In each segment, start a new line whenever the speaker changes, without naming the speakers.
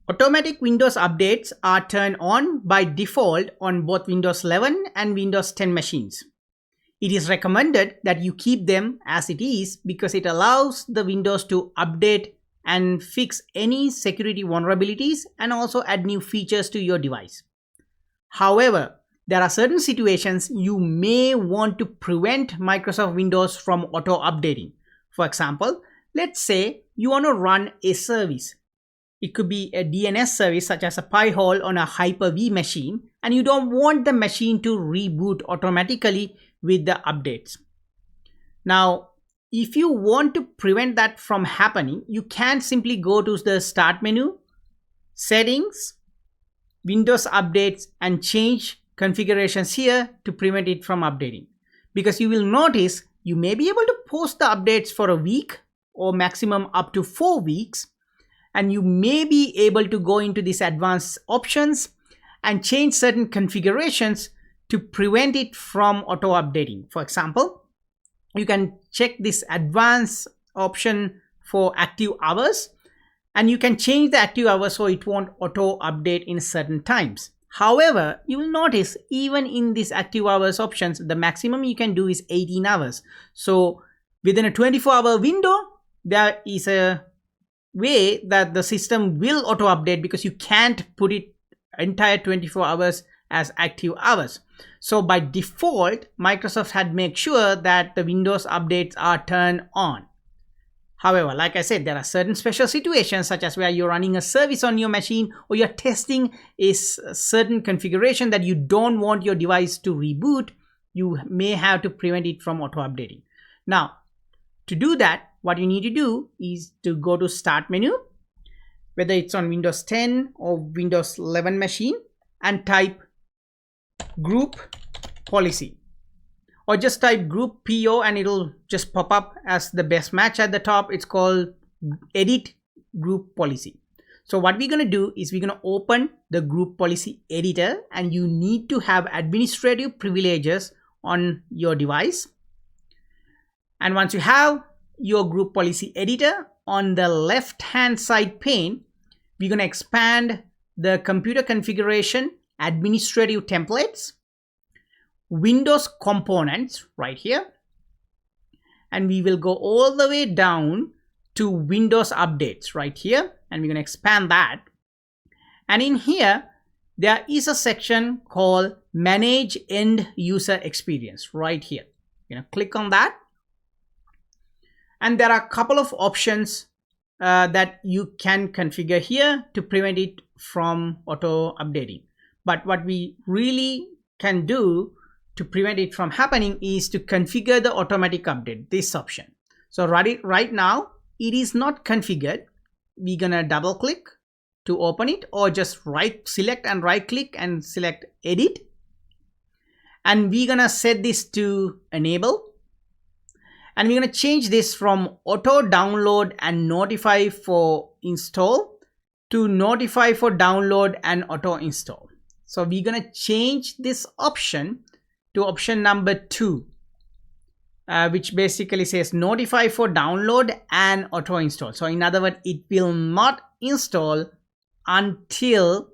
Automatic Windows updates are turned on by default on both Windows 11 and Windows 10 machines. It is recommended that you keep them as it is because it allows the Windows to update and fix any security vulnerabilities and also add new features to your device. However, there are certain situations you may want to prevent Microsoft Windows from auto-updating. For example, let's say you want to run a service. It could be a DNS service such as a Pi-hole on a Hyper-V machine, and you don't want the machine to reboot automatically with the updates. Now, if you want to prevent that from happening, you can simply go to the Start menu, Settings, Windows Updates, and change configurations here to prevent it from updating. Because you will notice you may be able to post the updates for a week or maximum up to 4 weeks. And you may be able to go into these advanced options and change certain configurations to prevent it from auto updating. For example, you can check this advanced option for active hours, and you can change the active hours so it won't auto update in certain times. However, you will notice even in these active hours options, the maximum you can do is 18 hours. So within a 24-hour window, there is a way that the system will auto update because you can't put it entire 24 hours as active hours. So by default, Microsoft had made sure that the Windows updates are turned on. However, like I said, there are certain special situations such as where you're running a service on your machine or you're testing a certain configuration that you don't want your device to reboot. You may have to prevent it from auto updating. Now, to do that, what you need to do is to go to Start menu, whether it's on Windows 10 or Windows 11 machine, and type Group Policy, or just type Group PO and it'll just pop up as the best match at the top. It's called Edit Group Policy. So what we're going to do is we're going to open the Group Policy Editor, and you need to have administrative privileges on your device. And once you have your Group Policy Editor, on the left hand side pane, we're going to expand the Computer Configuration Administrative Templates, Windows Components right here, and we will go all the way down to Windows Updates right here, and we're going to expand that. And in here there is a section called Manage End User Experience right here. You're going to click on that. And there are a couple of options that you can configure here to prevent it from auto updating. But what we really can do to prevent it from happening is to configure the automatic update, this option. So right now, it is not configured. We're gonna double click to open it, or just select and right click and select Edit. And we're gonna set this to Enable. And we're going to change this from auto download and notify for install to notify for download and auto install. So we're going to change this option to option number 2, which basically says notify for download and auto install. So in other words, it will not install until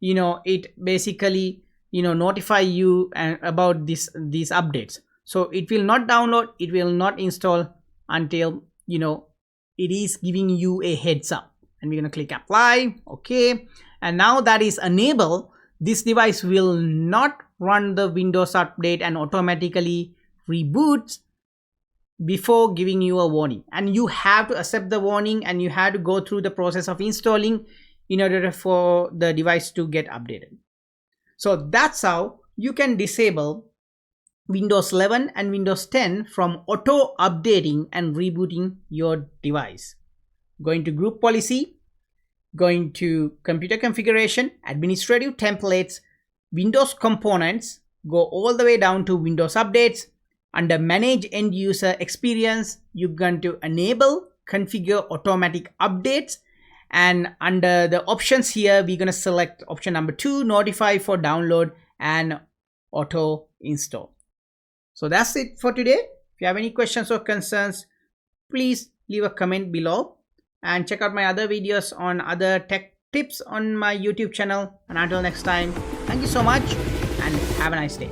it basically notify you about these updates. So it will not download, it will not install until it is giving you a heads up. And we're going to click apply. Okay, and now that is enabled, this device will not run the Windows update and automatically reboots before giving you a warning. And you have to accept the warning, and you have to go through the process of installing in order for the device to get updated. So that's how you can disable Windows 11 and Windows 10 from auto updating and rebooting your device. Going to Group Policy, going to Computer Configuration, Administrative Templates, Windows Components, go all the way down to Windows Updates. Under Manage End User Experience, you're going to enable Configure Automatic Updates, and under the options here, we're going to select option number 2, Notify for download and auto install. So that's it for today. If you have any questions or concerns, please leave a comment below, and check out my other videos on other tech tips on my YouTube channel. And until next time, thank you so much and have a nice day.